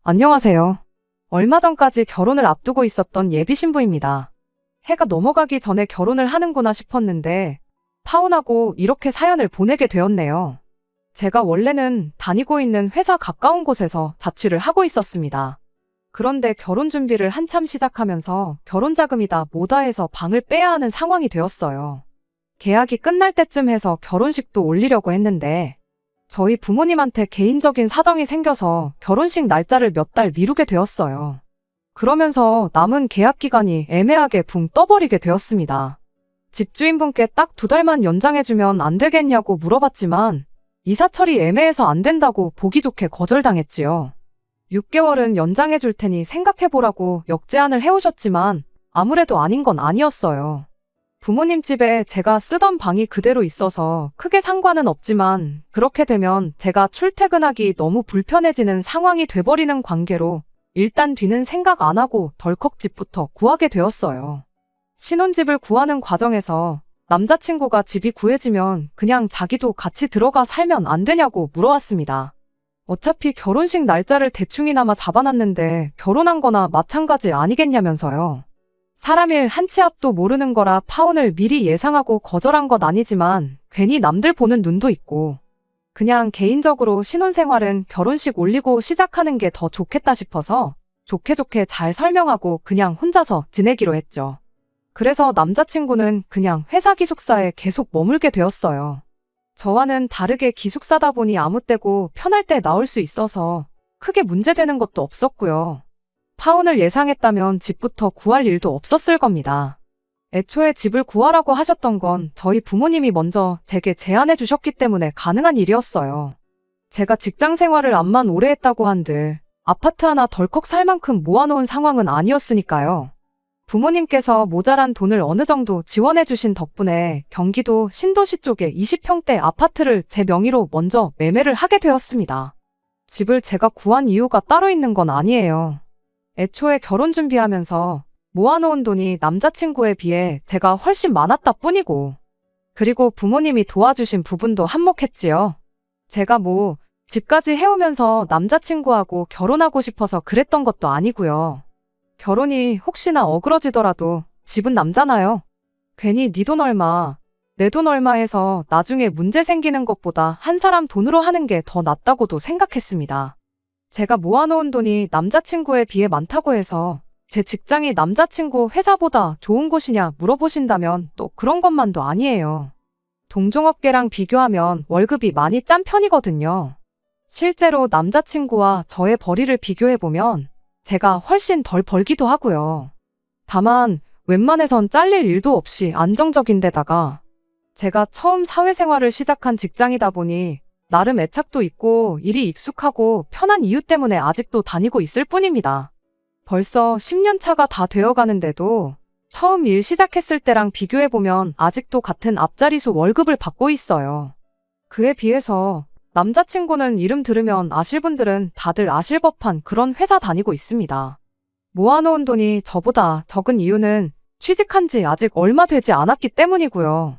안녕하세요. 얼마 전까지 결혼을 앞두고 있었던 예비 신부입니다. 해가 넘어가기 전에 결혼을 하는구나 싶었는데 파혼하고 이렇게 사연을 보내게 되었네요. 제가 원래는 다니고 있는 회사 가까운 곳에서 자취를 하고 있었습니다. 그런데 결혼 준비를 한참 시작하면서 결혼 자금이 다 뭐다 해서 방을 빼야 하는 상황이 되었어요. 계약이 끝날 때쯤 해서 결혼식도 올리려고 했는데 저희 부모님한테 개인적인 사정이 생겨서 결혼식 날짜를 몇 달 미루게 되었어요. 그러면서 남은 계약 기간이 애매하게 붕 떠버리게 되었습니다. 집주인분께 딱 2달만 연장해주면 안 되겠냐고 물어봤지만 이사 처리 애매해서 안 된다고 보기 좋게 거절당했지요. 6개월은 연장해줄 테니 생각해보라고 역제안을 해오셨지만 아무래도 아닌 건 아니었어요. 부모님 집에 제가 쓰던 방이 그대로 있어서 크게 상관은 없지만 그렇게 되면 제가 출퇴근하기 너무 불편해지는 상황이 돼버리는 관계로 일단 뒤는 생각 안 하고 덜컥 집부터 구하게 되었어요. 신혼집을 구하는 과정에서 남자친구가 집이 구해지면 그냥 자기도 같이 들어가 살면 안 되냐고 물어왔습니다. 어차피 결혼식 날짜를 대충이나마 잡아놨는데 결혼한 거나 마찬가지 아니겠냐면서요. 사람 일 한 치 앞도 모르는 거라 파혼을 미리 예상하고 거절한 건 아니지만 괜히 남들 보는 눈도 있고 그냥 개인적으로 신혼생활은 결혼식 올리고 시작하는 게 더 좋겠다 싶어서 좋게 잘 설명하고 그냥 혼자서 지내기로 했죠. 그래서 남자친구는 그냥 회사 기숙사에 계속 머물게 되었어요. 저와는 다르게 기숙사다 보니 아무 때고 편할 때 나올 수 있어서 크게 문제되는 것도 없었고요. 파혼을 예상했다면 집부터 구할 일도 없었을 겁니다. 애초에 집을 구하라고 하셨던 건 저희 부모님이 먼저 제게 제안해 주셨기 때문에 가능한 일이었어요. 제가 직장 생활을 암만 오래 했다고 한들 아파트 하나 덜컥 살 만큼 모아놓은 상황은 아니었으니까요. 부모님께서 모자란 돈을 어느 정도 지원해 주신 덕분에 경기도 신도시 쪽에 20평대 아파트를 제 명의로 먼저 매매를 하게 되었습니다. 집을 제가 구한 이유가 따로 있는 건 아니에요. 애초에 결혼 준비하면서 모아놓은 돈이 남자친구에 비해 제가 훨씬 많았다 뿐이고 그리고 부모님이 도와주신 부분도 한몫했지요. 제가 집까지 해오면서 남자친구하고 결혼하고 싶어서 그랬던 것도 아니고요. 결혼이 혹시나 어그러지더라도 집은 남잖아요. 괜히 네 돈 얼마, 내 돈 얼마 해서 나중에 문제 생기는 것보다 한 사람 돈으로 하는 게 더 낫다고도 생각했습니다. 제가 모아놓은 돈이 남자친구에 비해 많다고 해서 제 직장이 남자친구 회사보다 좋은 곳이냐 물어보신다면 또 그런 것만도 아니에요. 동종업계랑 비교하면 월급이 많이 짠 편이거든요. 실제로 남자친구와 저의 벌이를 비교해보면 제가 훨씬 덜 벌기도 하고요. 다만 웬만해선 잘릴 일도 없이 안정적인 데다가 제가 처음 사회생활을 시작한 직장이다 보니 나름 애착도 있고 일이 익숙하고 편한 이유 때문에 아직도 다니고 있을 뿐입니다. 벌써 10년 차가 다 되어가는데도 처음 일 시작했을 때랑 비교해보면 아직도 같은 앞자리수 월급을 받고 있어요. 그에 비해서 남자친구는 이름 들으면 아실 분들은 다들 아실 법한 그런 회사 다니고 있습니다. 모아놓은 돈이 저보다 적은 이유는 취직한 지 아직 얼마 되지 않았기 때문이고요.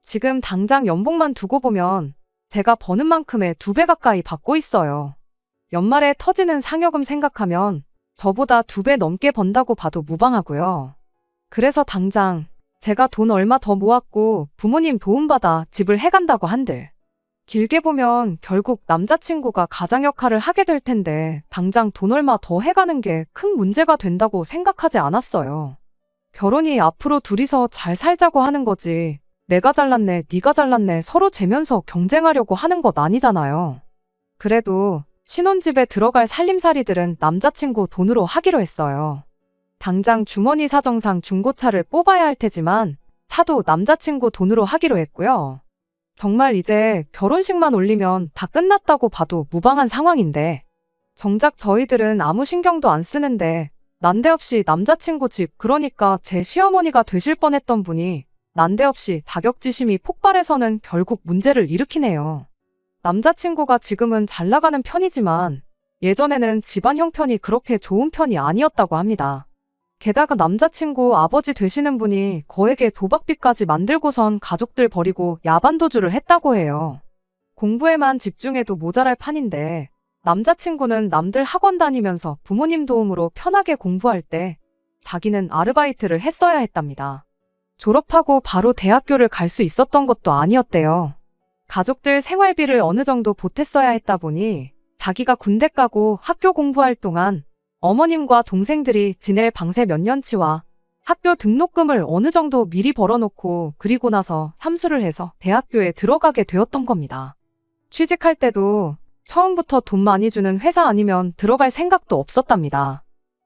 지금 당장 연봉만 두고 보면 제가 버는 만큼의 2배 가까이 받고 있어요. 연말에 터지는 상여금 생각하면 저보다 2배 넘게 번다고 봐도 무방하고요. 그래서 당장 제가 돈 얼마 더 모았고 부모님 도움받아 집을 해간다고 한들 길게 보면 결국 남자친구가 가장 역할을 하게 될 텐데 당장 돈 얼마 더 해가는 게 큰 문제가 된다고 생각하지 않았어요. 결혼이 앞으로 둘이서 잘 살자고 하는 거지 내가 잘났네, 네가 잘났네 서로 재면서 경쟁하려고 하는 것 아니잖아요. 그래도 신혼집에 들어갈 살림살이들은 남자친구 돈으로 하기로 했어요. 당장 주머니 사정상 중고차를 뽑아야 할 테지만 차도 남자친구 돈으로 하기로 했고요. 정말 이제 결혼식만 올리면 다 끝났다고 봐도 무방한 상황인데 정작 저희들은 아무 신경도 안 쓰는데 난데없이 남자친구 집 그러니까 제 시어머니가 되실 뻔했던 분이 난데없이 자격지심이 폭발해서는 결국 문제를 일으키네요. 남자친구가 지금은 잘 나가는 편이지만 예전에는 집안 형편이 그렇게 좋은 편이 아니었다고 합니다. 게다가 남자친구 아버지 되시는 분이 거액의 도박빚까지 만들고선 가족들 버리고 야반도주를 했다고 해요. 공부에만 집중해도 모자랄 판인데 남자친구는 남들 학원 다니면서 부모님 도움으로 편하게 공부할 때 자기는 아르바이트를 했어야 했답니다. 졸업하고 바로 대학교를 갈 수 있었던 것도 아니었대요. 가족들 생활비를 어느 정도 보탰어야 했다 보니 자기가 군대 가고 학교 공부할 동안 어머님과 동생들이 지낼 방세 몇 년치와 학교 등록금을 어느 정도 미리 벌어놓고 그리고 나서 삼수를 해서 대학교에 들어가게 되었던 겁니다. 취직할 때도 처음부터 돈 많이 주는 회사 아니면 들어갈 생각도 없었답니다.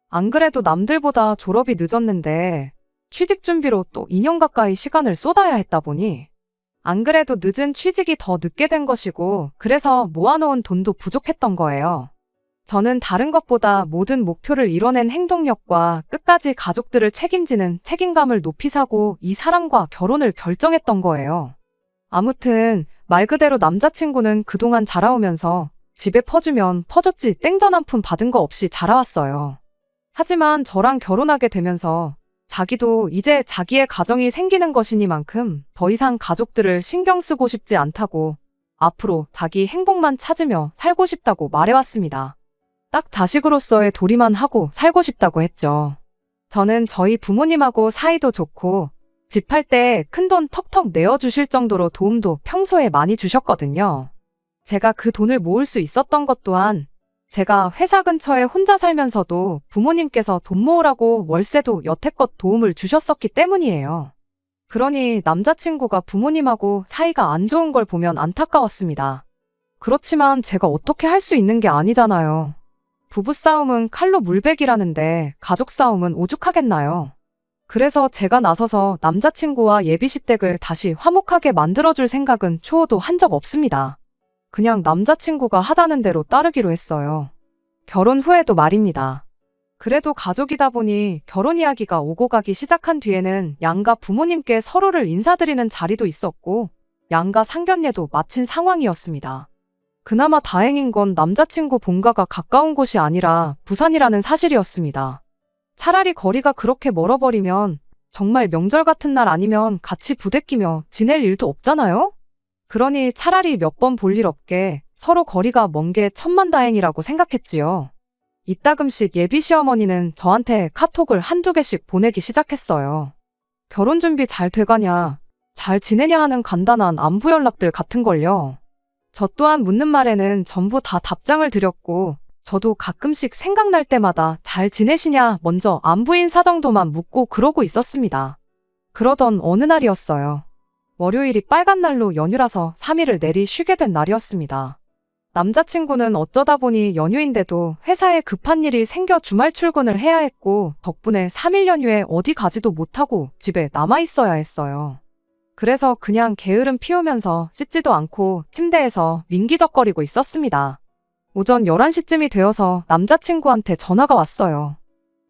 안 그래도 남들보다 졸업이 늦었는데 취직 준비로 또 2년 가까이 시간을 쏟아야 했다 보니 안 그래도 늦은 취직이 더 늦게 된 것이고 그래서 모아놓은 돈도 부족했던 거예요. 저는 다른 것보다 모든 목표를 이뤄낸 행동력과 끝까지 가족들을 책임지는 책임감을 높이 사고 이 사람과 결혼을 결정했던 거예요. 아무튼 말 그대로 남자친구는 그동안 자라오면서 집에 퍼주면 퍼줬지 땡전 한 푼 받은 거 없이 자라왔어요. 하지만 저랑 결혼하게 되면서 자기도 이제 자기의 가정이 생기는 것이니만큼 더 이상 가족들을 신경 쓰고 싶지 않다고 앞으로 자기 행복만 찾으며 살고 싶다고 말해왔습니다. 딱 자식으로서의 도리만 하고 살고 싶다고 했죠. 저는 저희 부모님하고 사이도 좋고 집 할 때 큰돈 턱턱 내어주실 정도로 도움도 평소에 많이 주셨거든요. 제가 그 돈을 모을 수 있었던 것 또한 제가 회사 근처에 혼자 살면서도 부모님께서 돈 모으라고 월세도 여태껏 도움을 주셨었기 때문이에요. 그러니 남자친구가 부모님하고 사이가 안 좋은 걸 보면 안타까웠습니다. 그렇지만 제가 어떻게 할 수 있는 게 아니잖아요. 부부싸움은 칼로 물베기라는데 가족 싸움은 오죽하겠나요? 그래서 제가 나서서 남자친구와 예비시 댁을 다시 화목하게 만들어줄 생각은 추호도 한 적 없습니다. 그냥 남자친구가 하자는 대로 따르기로 했어요. 결혼 후에도 말입니다. 그래도 가족이다 보니 결혼 이야기가 오고 가기 시작한 뒤에는 양가 부모님께 서로를 인사드리는 자리도 있었고 양가 상견례도 마친 상황이었습니다. 그나마 다행인 건 남자친구 본가가 가까운 곳이 아니라 부산이라는 사실이었습니다. 차라리 거리가 그렇게 멀어버리면 정말 명절 같은 날 아니면 같이 부대끼며 지낼 일도 없잖아요? 그러니 차라리 몇 번 볼 일 없게 서로 거리가 먼 게 천만다행이라고 생각했지요. 이따금씩 예비 시어머니는 저한테 카톡을 한두 개씩 보내기 시작했어요. 결혼 준비 잘 돼가냐, 잘 지내냐 하는 간단한 안부 연락들 같은걸요. 저 또한 묻는 말에는 전부 다 답장을 드렸고 저도 가끔씩 생각날 때마다 잘 지내시냐 먼저 안부 인사 정도만 묻고 그러고 있었습니다. 그러던 어느 날이었어요. 월요일이 빨간 날로 연휴라서 3일을 내리 쉬게 된 날이었습니다. 남자친구는 어쩌다 보니 연휴인데도 회사에 급한 일이 생겨 주말 출근을 해야 했고 덕분에 3일 연휴에 어디 가지도 못하고 집에 남아 있어야 했어요. 그래서 그냥 게으름 피우면서 씻지도 않고 침대에서 민기적거리고 있었습니다. 오전 11시쯤이 되어서 남자친구한테 전화가 왔어요.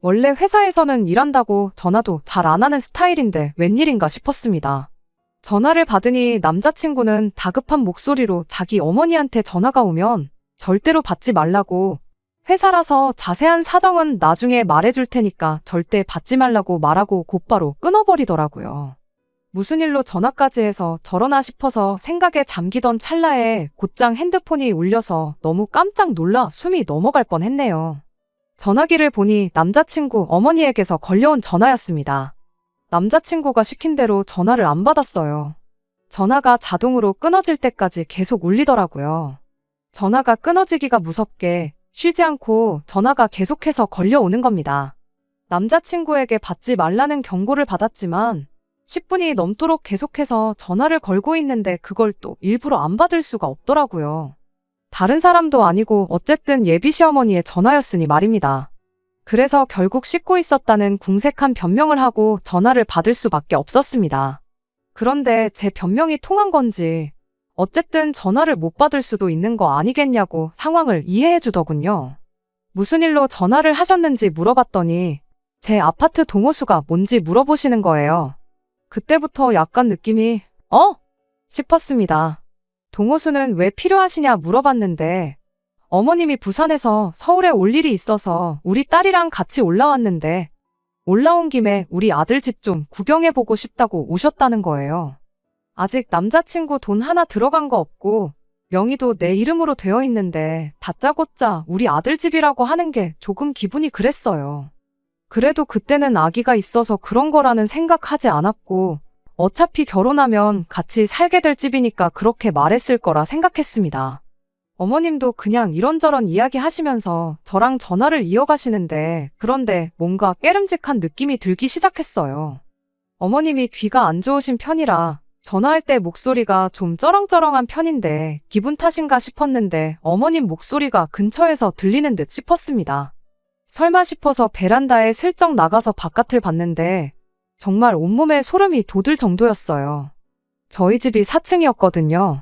원래 회사에서는 일한다고 전화도 잘 안 하는 스타일인데 웬일인가 싶었습니다. 전화를 받으니 남자친구는 다급한 목소리로 자기 어머니한테 전화가 오면 절대로 받지 말라고 회사라서 자세한 사정은 나중에 말해줄 테니까 절대 받지 말라고 말하고 곧바로 끊어버리더라고요. 무슨 일로 전화까지 해서 저러나 싶어서 생각에 잠기던 찰나에 곧장 핸드폰이 울려서 너무 깜짝 놀라 숨이 넘어갈 뻔했네요. 전화기를 보니 남자친구 어머니에게서 걸려온 전화였습니다. 남자친구가 시킨 대로 전화를 안 받았어요. 전화가 자동으로 끊어질 때까지 계속 울리더라고요. 전화가 끊어지기가 무섭게 쉬지 않고 전화가 계속해서 걸려오는 겁니다. 남자친구에게 받지 말라는 경고를 받았지만 10분이 넘도록 계속해서 전화를 걸고 있는데 그걸 또 일부러 안 받을 수가 없더라고요. 다른 사람도 아니고 어쨌든 예비 시어머니의 전화였으니 말입니다. 그래서 결국 씻고 있었다는 궁색한 변명을 하고 전화를 받을 수밖에 없었습니다. 그런데 제 변명이 통한 건지 어쨌든 전화를 못 받을 수도 있는 거 아니겠냐고 상황을 이해해 주더군요. 무슨 일로 전화를 하셨는지 물어봤더니 제 아파트 동호수가 뭔지 물어보시는 거예요. 그때부터 약간 느낌이 싶었습니다. 동호수는 왜 필요하시냐 물어봤는데 어머님이 부산에서 서울에 올 일이 있어서 우리 딸이랑 같이 올라왔는데 올라온 김에 우리 아들 집 좀 구경해보고 싶다고 오셨다는 거예요. 아직 남자친구 돈 하나 들어간 거 없고 명의도 내 이름으로 되어 있는데 다짜고짜 우리 아들 집이라고 하는 게 조금 기분이 그랬어요. 그래도 그때는 아기가 있어서 그런 거라는 생각하지 않았고 어차피 결혼하면 같이 살게 될 집이니까 그렇게 말했을 거라 생각했습니다. 어머님도 그냥 이런저런 이야기 하시면서 저랑 전화를 이어가시는데 그런데 뭔가 깨름직한 느낌이 들기 시작했어요. 어머님이 귀가 안 좋으신 편이라 전화할 때 목소리가 좀 쩌렁쩌렁한 편인데 기분 탓인가 싶었는데 어머님 목소리가 근처에서 들리는 듯 싶었습니다. 설마 싶어서 베란다에 슬쩍 나가서 바깥을 봤는데 정말 온몸에 소름이 돋을 정도였어요. 저희 집이 4층이었거든요.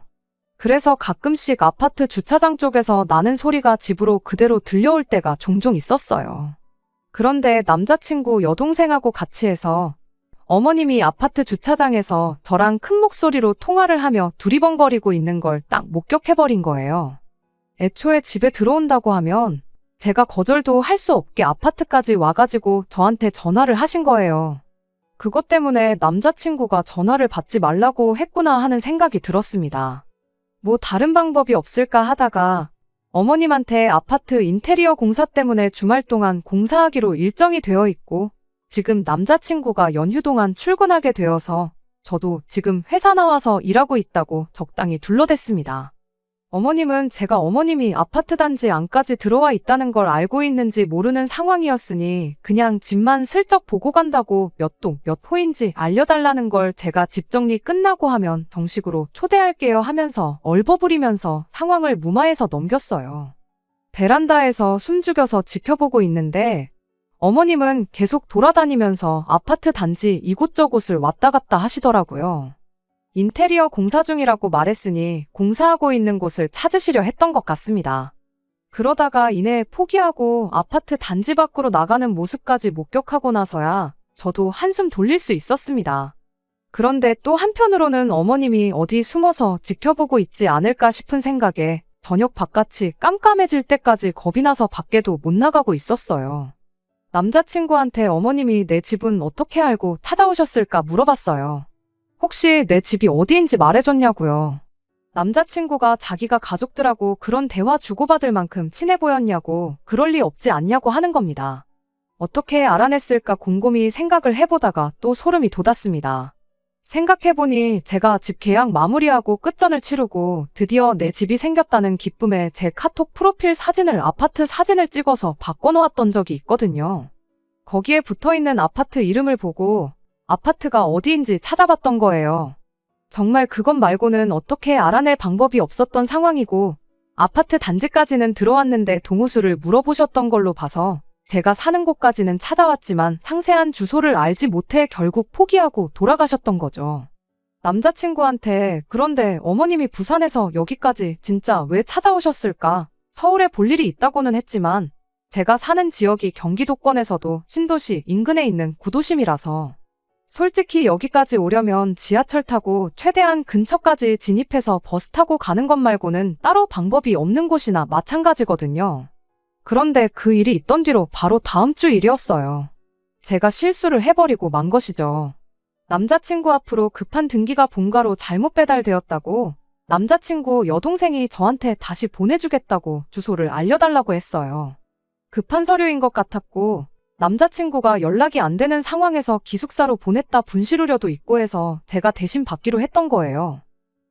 그래서 가끔씩 아파트 주차장 쪽에서 나는 소리가 집으로 그대로 들려올 때가 종종 있었어요. 그런데 남자친구 여동생하고 같이 해서 어머님이 아파트 주차장에서 저랑 큰 목소리로 통화를 하며 두리번거리고 있는 걸 딱 목격해버린 거예요. 애초에 집에 들어온다고 하면 제가 거절도 할 수 없게 아파트까지 와가지고 저한테 전화를 하신 거예요. 그것 때문에 남자친구가 전화를 받지 말라고 했구나 하는 생각이 들었습니다. 뭐 다른 방법이 없을까 하다가 어머님한테 아파트 인테리어 공사 때문에 주말 동안 공사하기로 일정이 되어 있고 지금 남자친구가 연휴 동안 출근하게 되어서 저도 지금 회사 나와서 일하고 있다고 적당히 둘러댔습니다. 어머님은 제가 어머님이 아파트 단지 안까지 들어와 있다는 걸 알고 있는지 모르는 상황이었으니 그냥 집만 슬쩍 보고 간다고 몇 동 몇 호인지 알려달라는 걸 제가 집 정리 끝나고 하면 정식으로 초대할게요 하면서 얼버무리면서 상황을 무마해서 넘겼어요. 베란다에서 숨죽여서 지켜보고 있는데 어머님은 계속 돌아다니면서 아파트 단지 이곳저곳을 왔다 갔다 하시더라고요. 인테리어 공사 중이라고 말했으니 공사하고 있는 곳을 찾으시려 했던 것 같습니다. 그러다가 이내 포기하고 아파트 단지 밖으로 나가는 모습까지 목격하고 나서야 저도 한숨 돌릴 수 있었습니다. 그런데 또 한편으로는 어머님이 어디 숨어서 지켜보고 있지 않을까 싶은 생각에 저녁 바깥이 깜깜해질 때까지 겁이 나서 밖에도 못 나가고 있었어요. 남자친구한테 어머님이 내 집은 어떻게 알고 찾아오셨을까 물어봤어요. 혹시 내 집이 어디인지 말해줬냐고요. 남자친구가 자기가 가족들하고 그런 대화 주고받을 만큼 친해 보였냐고 그럴 리 없지 않냐고 하는 겁니다. 어떻게 알아냈을까 곰곰이 생각을 해보다가 또 소름이 돋았습니다. 생각해보니 제가 집 계약 마무리하고 끝전을 치르고 드디어 내 집이 생겼다는 기쁨에 제 카톡 프로필 사진을 아파트 사진을 찍어서 바꿔놓았던 적이 있거든요. 거기에 붙어있는 아파트 이름을 보고 아파트가 어디인지 찾아봤던 거예요. 정말 그것 말고는 어떻게 알아낼 방법이 없었던 상황이고 아파트 단지까지는 들어왔는데 동호수를 물어보셨던 걸로 봐서 제가 사는 곳까지는 찾아왔지만 상세한 주소를 알지 못해 결국 포기하고 돌아가셨던 거죠. 남자친구한테 그런데 어머님이 부산에서 여기까지 진짜 왜 찾아오셨을까? 서울에 볼 일이 있다고는 했지만 제가 사는 지역이 경기도권에서도 신도시 인근에 있는 구도심이라서 솔직히 여기까지 오려면 지하철 타고 최대한 근처까지 진입해서 버스 타고 가는 것 말고는 따로 방법이 없는 곳이나 마찬가지거든요. 그런데 그 일이 있던 뒤로 바로 다음 주 일이었어요. 제가 실수를 해버리고 만 것이죠. 남자친구 앞으로 급한 등기가 본가로 잘못 배달되었다고 남자친구 여동생이 저한테 다시 보내주겠다고 주소를 알려달라고 했어요. 급한 서류인 것 같았고 남자친구가 연락이 안 되는 상황에서 기숙사로 보냈다 분실 우려도 있고 해서 제가 대신 받기로 했던 거예요.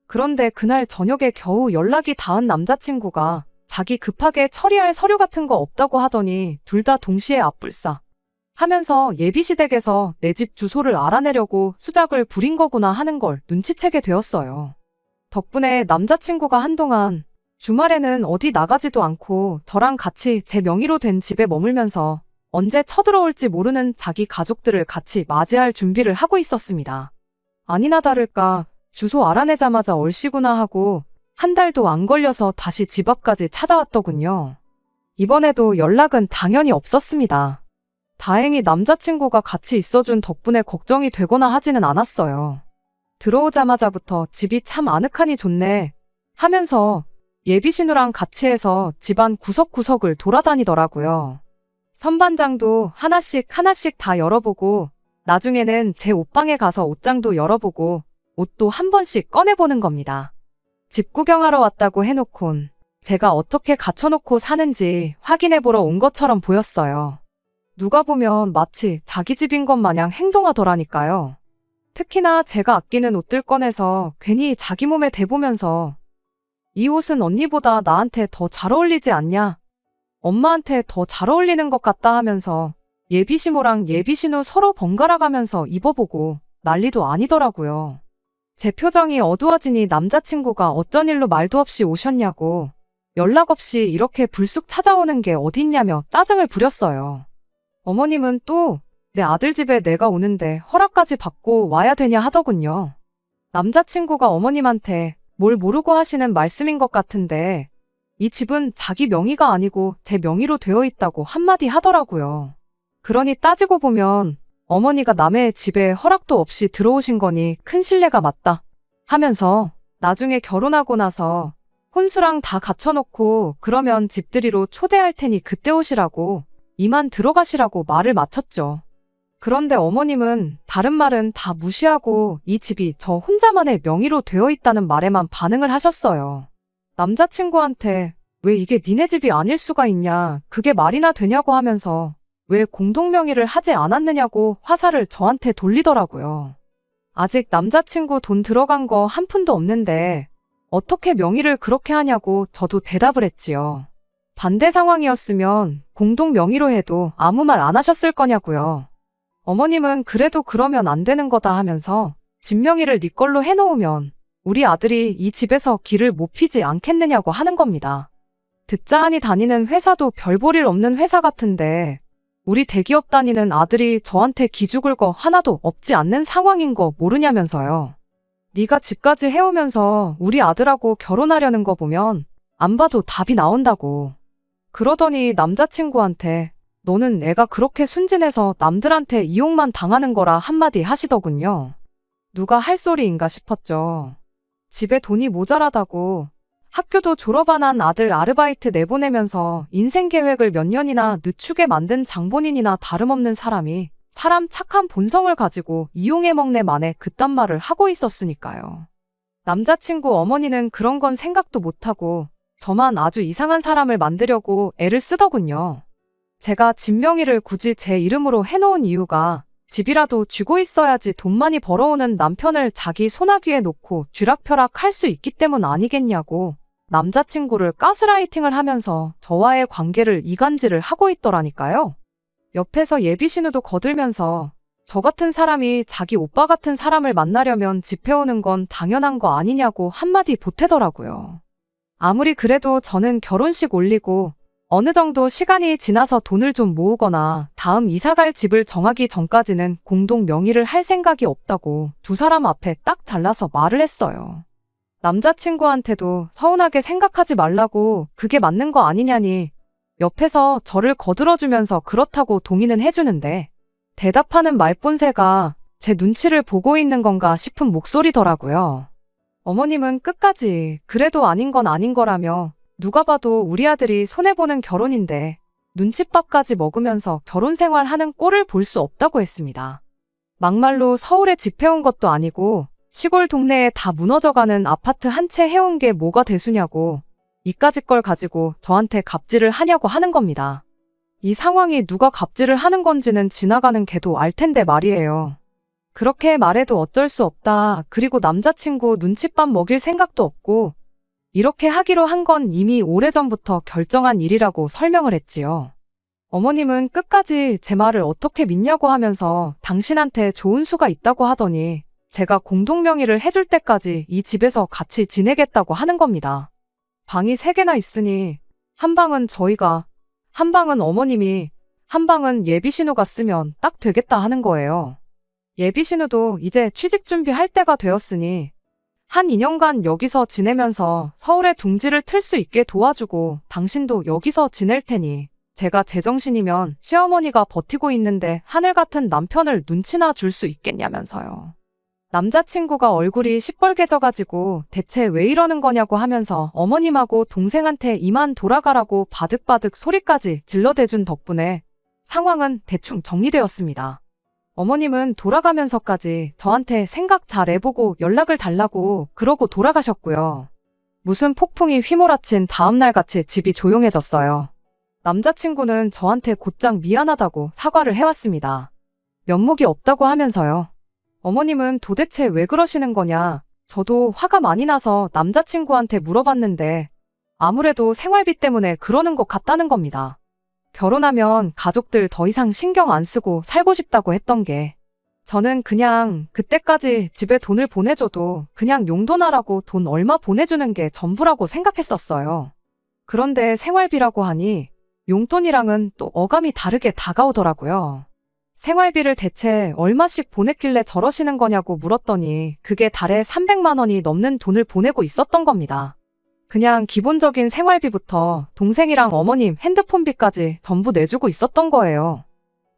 그런데 그날 저녁에 겨우 연락이 닿은 남자친구가 자기 급하게 처리할 서류 같은 거 없다고 하더니 둘 다 동시에 앞불싸 하면서 예비시댁에서 내 집 주소를 알아내려고 수작을 부린 거구나 하는 걸 눈치채게 되었어요. 덕분에 남자친구가 한동안 주말에는 어디 나가지도 않고 저랑 같이 제 명의로 된 집에 머물면서 언제 쳐들어올지 모르는 자기 가족들을 같이 맞이할 준비를 하고 있었습니다. 아니나 다를까 주소 알아내자마자 얼씨구나 하고 한 달도 안 걸려서 다시 집 앞까지 찾아왔더군요. 이번에도 연락은 당연히 없었습니다. 다행히 남자친구가 같이 있어준 덕분에 걱정이 되거나 하지는 않았어요. 들어오자마자부터 집이 참 아늑하니 좋네 하면서 예비신우랑 같이 해서 집안 구석구석을 돌아다니더라고요. 선반장도 하나씩 다 열어보고 나중에는 제 옷방에 가서 옷장도 열어보고 옷도 한 번씩 꺼내보는 겁니다. 집 구경하러 왔다고 해놓곤 제가 어떻게 갖춰놓고 사는지 확인해보러 온 것처럼 보였어요. 누가 보면 마치 자기 집인 것 마냥 행동하더라니까요. 특히나 제가 아끼는 옷들 꺼내서 괜히 자기 몸에 대보면서 이 옷은 언니보다 나한테 더 잘 어울리지 않냐? 엄마한테 더 잘 어울리는 것 같다 하면서 예비시모랑 예비신우 서로 번갈아 가면서 입어보고 난리도 아니더라고요. 제 표정이 어두워지니 남자친구가 어쩐 일로 말도 없이 오셨냐고 연락 없이 이렇게 불쑥 찾아오는 게 어딨냐며 짜증을 부렸어요. 어머님은 또 내 아들 집에 내가 오는데 허락까지 받고 와야 되냐 하더군요. 남자친구가 어머님한테 뭘 모르고 하시는 말씀인 것 같은데 이 집은 자기 명의가 아니고 제 명의로 되어 있다고 한마디 하더라고요. 그러니 따지고 보면 어머니가 남의 집에 허락도 없이 들어오신 거니 큰 실례가 맞다 하면서 나중에 결혼하고 나서 혼수랑 다 갖춰놓고 그러면 집들이로 초대할 테니 그때 오시라고 이만 들어가시라고 말을 마쳤죠. 그런데 어머님은 다른 말은 다 무시하고 이 집이 저 혼자만의 명의로 되어 있다는 말에만 반응을 하셨어요. 남자친구한테 왜 이게 니네 집이 아닐 수가 있냐, 그게 말이나 되냐고 하면서 왜 공동명의를 하지 않았느냐고 화살을 저한테 돌리더라고요. 아직 남자친구 돈 들어간 거 한 푼도 없는데 어떻게 명의를 그렇게 하냐고 저도 대답을 했지요. 반대 상황이었으면 공동명의로 해도 아무 말 안 하셨을 거냐고요. 어머님은 그래도 그러면 안 되는 거다 하면서 집 명의를 네 걸로 해놓으면 우리 아들이 이 집에서 길을 못 피지 않겠느냐고 하는 겁니다. 듣자 하니 다니는 회사도 별 볼 일 없는 회사 같은데 우리 대기업 다니는 아들이 저한테 기죽을 거 하나도 없지 않는 상황인 거 모르냐면서요. 네가 집까지 해오면서 우리 아들하고 결혼하려는 거 보면 안 봐도 답이 나온다고. 그러더니 남자친구한테 너는 애가 그렇게 순진해서 남들한테 이용만 당하는 거라 한마디 하시더군요. 누가 할 소리인가 싶었죠. 집에 돈이 모자라다고 학교도 졸업 안 한 아들 아르바이트 내보내면서 인생 계획을 몇 년이나 늦추게 만든 장본인이나 다름없는 사람이 사람 착한 본성을 가지고 이용해 먹네 만에 그딴 말을 하고 있었으니까요. 남자친구 어머니는 그런 건 생각도 못하고 저만 아주 이상한 사람을 만들려고 애를 쓰더군요. 제가 집 명의를 굳이 제 이름으로 해놓은 이유가 집이라도 쥐고 있어야지 돈 많이 벌어오는 남편을 자기 소나귀에 놓고 쥐락펴락 할 수 있기 때문 아니겠냐고 남자친구를 가스라이팅을 하면서 저와의 관계를 이간질을 하고 있더라니까요. 옆에서 예비신우도 거들면서 저 같은 사람이 자기 오빠 같은 사람을 만나려면 집해오는 건 당연한 거 아니냐고 한마디 보태더라고요. 아무리 그래도 저는 결혼식 올리고 어느 정도 시간이 지나서 돈을 좀 모으거나 다음 이사갈 집을 정하기 전까지는 공동 명의를 할 생각이 없다고 두 사람 앞에 딱 잘라서 말을 했어요. 남자친구한테도 서운하게 생각하지 말라고 그게 맞는 거 아니냐니 옆에서 저를 거들어주면서 그렇다고 동의는 해주는데 대답하는 말본새가 제 눈치를 보고 있는 건가 싶은 목소리더라고요. 어머님은 끝까지 그래도 아닌 건 아닌 거라며 누가 봐도 우리 아들이 손해보는 결혼인데 눈칫밥까지 먹으면서 결혼 생활하는 꼴을 볼 수 없다고 했습니다. 막말로 서울에 집해온 것도 아니고 시골 동네에 다 무너져가는 아파트 한 채 해온 게 뭐가 대수냐고 이까짓 걸 가지고 저한테 갑질을 하냐고 하는 겁니다. 이 상황이 누가 갑질을 하는 건지는 지나가는 개도 알 텐데 말이에요. 그렇게 말해도 어쩔 수 없다. 그리고 남자친구 눈칫밥 먹일 생각도 없고 이렇게 하기로 한 건 이미 오래전부터 결정한 일이라고 설명을 했지요. 어머님은 끝까지 제 말을 어떻게 믿냐고 하면서 당신한테 좋은 수가 있다고 하더니 제가 공동명의를 해줄 때까지 이 집에서 같이 지내겠다고 하는 겁니다. 방이 3개나 있으니 한 방은 저희가, 한 방은 어머님이, 한 방은 예비신우가 쓰면 딱 되겠다 하는 거예요. 예비신우도 이제 취직 준비할 때가 되었으니 한 2년간 여기서 지내면서 서울에 둥지를 틀 수 있게 도와주고 당신도 여기서 지낼 테니 제가 제정신이면 시어머니가 버티고 있는데 하늘 같은 남편을 눈치나 줄 수 있겠냐면서요. 남자친구가 얼굴이 시뻘개져가지고 대체 왜 이러는 거냐고 하면서 어머님하고 동생한테 이만 돌아가라고 바득바득 소리까지 질러대준 덕분에 상황은 대충 정리되었습니다. 어머님은 돌아가면서까지 저한테 생각 잘 해보고 연락을 달라고 그러고 돌아가셨고요. 무슨 폭풍이 휘몰아친 다음날같이 집이 조용해졌어요. 남자친구는 저한테 곧장 미안하다고 사과를 해왔습니다. 면목이 없다고 하면서요. 어머님은 도대체 왜 그러시는 거냐? 저도 화가 많이 나서 남자친구한테 물어봤는데 아무래도 생활비 때문에 그러는 것 같다는 겁니다. 결혼하면 가족들 더 이상 신경 안 쓰고 살고 싶다고 했던 게 저는 그냥 그때까지 집에 돈을 보내줘도 그냥 용돈하라고 돈 얼마 보내주는 게 전부라고 생각했었어요. 그런데 생활비라고 하니 용돈이랑은 또 어감이 다르게 다가오더라고요. 생활비를 대체 얼마씩 보냈길래 저러시는 거냐고 물었더니 그게 달에 300만 원이 넘는 돈을 보내고 있었던 겁니다. 그냥 기본적인 생활비부터 동생이랑 어머님 핸드폰비까지 전부 내주고 있었던 거예요.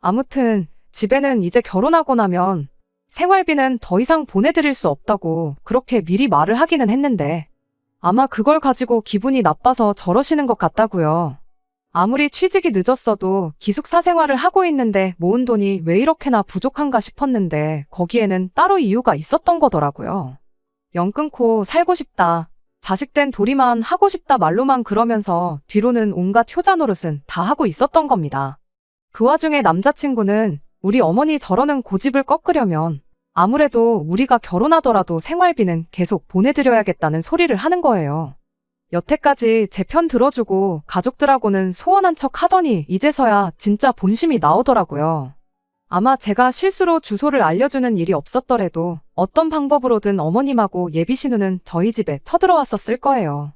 아무튼 집에는 이제 결혼하고 나면 생활비는 더 이상 보내드릴 수 없다고 그렇게 미리 말을 하기는 했는데 아마 그걸 가지고 기분이 나빠서 저러시는 것 같다고요. 아무리 취직이 늦었어도 기숙사 생활을 하고 있는데 모은 돈이 왜 이렇게나 부족한가 싶었는데 거기에는 따로 이유가 있었던 거더라고요. 연 끊고 살고 싶다. 자식된 도리만 하고 싶다 말로만 그러면서 뒤로는 온갖 효자 노릇은 다 하고 있었던 겁니다. 그 와중에 남자친구는 우리 어머니 저러는 고집을 꺾으려면 아무래도 우리가 결혼하더라도 생활비는 계속 보내드려야겠다는 소리를 하는 거예요. 여태까지 제 편 들어주고 가족들하고는 소원한 척 하더니 이제서야 진짜 본심이 나오더라고요. 아마 제가 실수로 주소를 알려주는 일이 없었더라도 어떤 방법으로든 어머님하고 예비 신우는 저희 집에 쳐들어왔었을 거예요.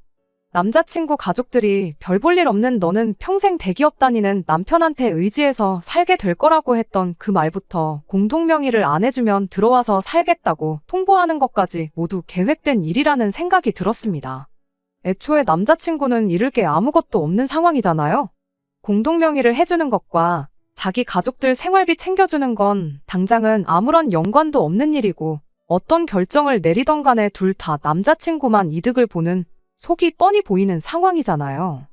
남자친구 가족들이 별 볼 일 없는 너는 평생 대기업 다니는 남편한테 의지해서 살게 될 거라고 했던 그 말부터 공동명의를 안 해주면 들어와서 살겠다고 통보하는 것까지 모두 계획된 일이라는 생각이 들었습니다. 애초에 남자친구는 잃을 게 아무것도 없는 상황이잖아요. 공동명의를 해주는 것과 자기 가족들 생활비 챙겨주는 건 당장은 아무런 연관도 없는 일이고 어떤 결정을 내리던 간에 둘 다 남자친구만 이득을 보는 속이 뻔히 보이는 상황이잖아요.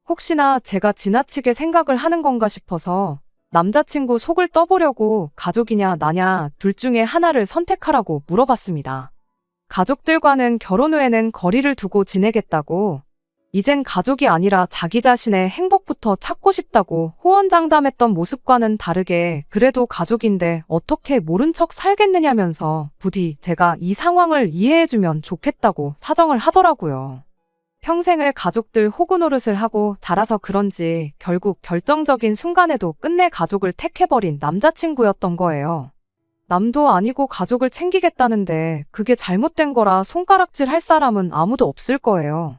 혹시나 제가 지나치게 생각을 하는 건가 싶어서 남자친구 속을 떠보려고 가족이냐 나냐 둘 중에 하나를 선택하라고 물어봤습니다. 가족들과는 결혼 후에는 거리를 두고 지내겠다고 이젠 가족이 아니라 자기 자신의 행복부터 찾고 싶다고 호언장담했던 모습과는 다르게 그래도 가족인데 어떻게 모른 척 살겠느냐면서 부디 제가 이 상황을 이해해주면 좋겠다고 사정을 하더라고요. 평생을 가족들 호구 노릇을 하고 자라서 그런지 결국 결정적인 순간에도 끝내 가족을 택해버린 남자친구였던 거예요. 남도 아니고 가족을 챙기겠다는데 그게 잘못된 거라 손가락질 할 사람은 아무도 없을 거예요.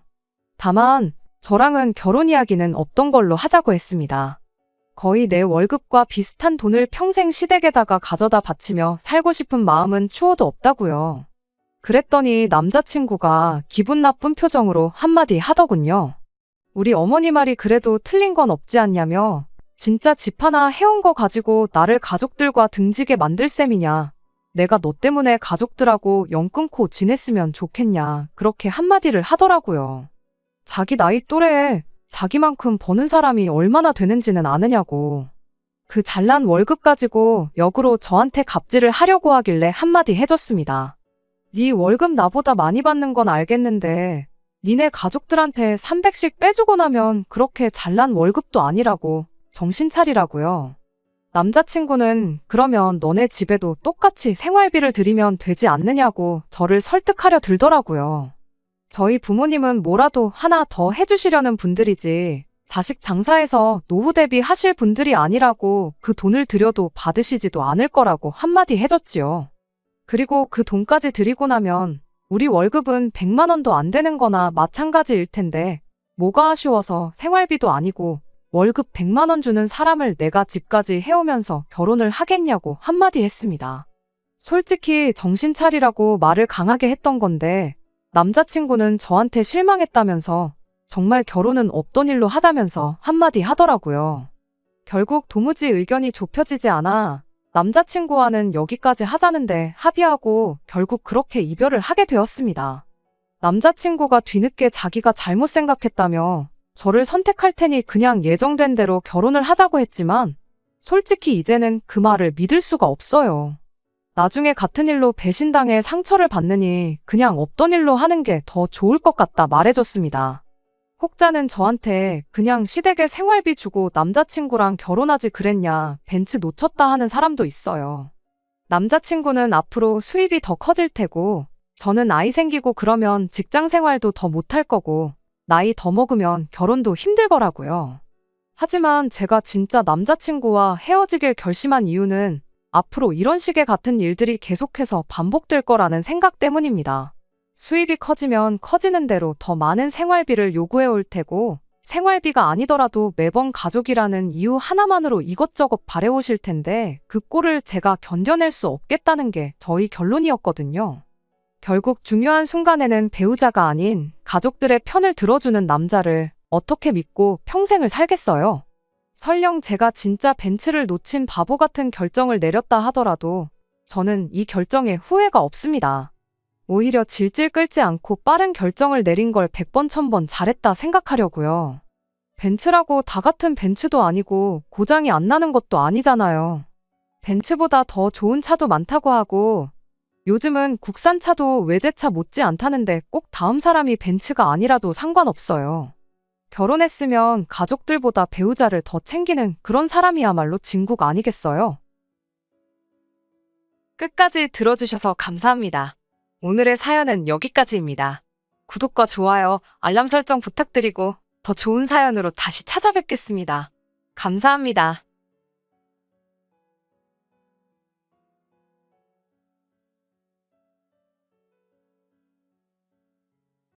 다만 저랑은 결혼 이야기는 없던 걸로 하자고 했습니다. 거의 내 월급과 비슷한 돈을 평생 시댁에다가 가져다 바치며 살고 싶은 마음은 추워도 없다고요. 그랬더니 남자친구가 기분 나쁜 표정으로 한마디 하더군요. 우리 어머니 말이 그래도 틀린 건 없지 않냐며 진짜 집 하나 해온 거 가지고 나를 가족들과 등지게 만들 셈이냐. 내가 너 때문에 가족들하고 연 끊고 지냈으면 좋겠냐. 그렇게 한마디를 하더라고요. 자기 나이 또래에 자기만큼 버는 사람이 얼마나 되는지는 아느냐고. 그 잘난 월급 가지고 역으로 저한테 갑질을 하려고 하길래 한마디 해줬습니다. 네 월급 나보다 많이 받는 건 알겠는데 니네 가족들한테 300씩 빼주고 나면 그렇게 잘난 월급도 아니라고. 정신 차리라고요. 남자친구는 그러면 너네 집에도 똑같이 생활비를 드리면 되지 않느냐고 저를 설득하려 들더라고요. 저희 부모님은 뭐라도 하나 더 해주시려는 분들이지 자식 장사해서 노후 대비 하실 분들이 아니라고 그 돈을 드려도 받으시지도 않을 거라고 한마디 해줬지요. 그리고 그 돈까지 드리고 나면 우리 월급은 100만 원도 안 되는 거나 마찬가지일 텐데 뭐가 아쉬워서 생활비도 아니고 월급 100만 원 주는 사람을 내가 집까지 해오면서 결혼을 하겠냐고 한마디 했습니다. 솔직히 정신 차리라고 말을 강하게 했던 건데 남자친구는 저한테 실망했다면서 정말 결혼은 없던 일로 하자면서 한마디 하더라고요. 결국 도무지 의견이 좁혀지지 않아 남자친구와는 여기까지 하자는데 합의하고 결국 그렇게 이별을 하게 되었습니다. 남자친구가 뒤늦게 자기가 잘못 생각했다며 저를 선택할 테니 그냥 예정된 대로 결혼을 하자고 했지만 솔직히 이제는 그 말을 믿을 수가 없어요. 나중에 같은 일로 배신당해 상처를 받느니 그냥 없던 일로 하는 게 더 좋을 것 같다 말해줬습니다. 혹자는 저한테 그냥 시댁에 생활비 주고 남자친구랑 결혼하지 그랬냐, 벤츠 놓쳤다 하는 사람도 있어요. 남자친구는 앞으로 수입이 더 커질 테고, 저는 아이 생기고 그러면 직장 생활도 더 못할 거고, 나이 더 먹으면 결혼도 힘들 거라고요. 하지만 제가 진짜 남자친구와 헤어지길 결심한 이유는 앞으로 이런 식의 같은 일들이 계속해서 반복될 거라는 생각 때문입니다. 수입이 커지면 커지는 대로 더 많은 생활비를 요구해 올 테고, 생활비가 아니더라도 매번 가족이라는 이유 하나만으로 이것저것 바래오실 텐데 그 꼴을 제가 견뎌낼 수 없겠다는 게 저희 결론이었거든요. 결국 중요한 순간에는 배우자가 아닌 가족들의 편을 들어주는 남자를 어떻게 믿고 평생을 살겠어요? 설령 제가 진짜 벤츠를 놓친 바보 같은 결정을 내렸다 하더라도 저는 이 결정에 후회가 없습니다. 오히려 질질 끌지 않고 빠른 결정을 내린 걸 100번 1000번 잘했다 생각하려고요. 벤츠라고 다 같은 벤츠도 아니고 고장이 안 나는 것도 아니잖아요. 벤츠보다 더 좋은 차도 많다고 하고 요즘은 국산 차도 외제차 못지 않다는데 꼭 다음 사람이 벤츠가 아니라도 상관없어요. 결혼했으면 가족들보다 배우자를 더 챙기는 그런 사람이야말로 진국 아니겠어요? 끝까지 들어주셔서 감사합니다. 오늘의 사연은 여기까지입니다. 구독과 좋아요, 알람 설정 부탁드리고 더 좋은 사연으로 다시 찾아뵙겠습니다. 감사합니다.